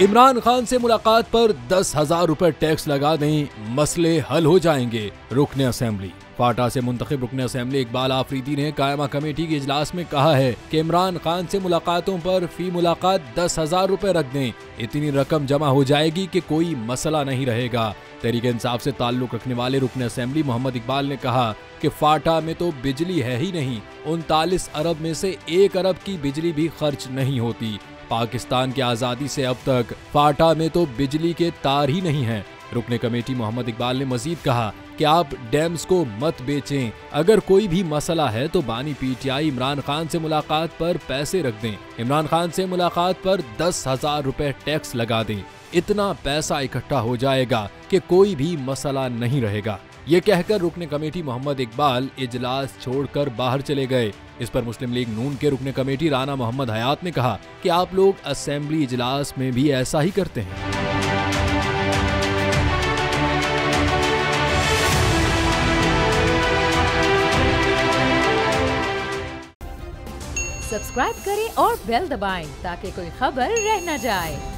इमरान खान से मुलाकात पर 10,000 रुपए टैक्स लगा दें, मसले हल हो जाएंगे। रुकने असेंबली फाटा से मुंतखब रुकने असेंबली इकबाल आफरीदी ने कायमा कमेटी के इजलास में कहा है कि इमरान खान से मुलाकातों पर फी मुलाकात 10,000 रुपए रख दें, इतनी रकम जमा हो जाएगी कि कोई मसला नहीं रहेगा। तहरीक इंसाफ से ताल्लुक रखने वाले रुकने असेंबली मोहम्मद इकबाल ने कहा कि फाटा में तो बिजली है ही नहीं, 39 अरब में से 1 अरब की बिजली भी खर्च नहीं होती। पाकिस्तान की आज़ादी से अब तक फाटा में तो बिजली के तार ही नहीं हैं। रुकने कमेटी मोहम्मद इकबाल ने मजीद कहा कि आप डैम्स को मत बेचें, अगर कोई भी मसला है तो बानी पीटीआई इमरान खान से मुलाकात पर पैसे रख दें, इमरान खान से मुलाकात पर 10,000 रुपए टैक्स लगा दें, इतना पैसा इकट्ठा हो जाएगा कि कोई भी मसला नहीं रहेगा। ये कहकर रुकने कमेटी मोहम्मद इकबाल इजलास छोड़कर बाहर चले गए। इस पर मुस्लिम लीग नून के रुकने कमेटी राना मोहम्मद हयात ने कहा कि आप लोग असेंबली इजलास में भी ऐसा ही करते हैं। सब्सक्राइब करें और बेल दबाएं ताकि कोई खबर रह न जाए।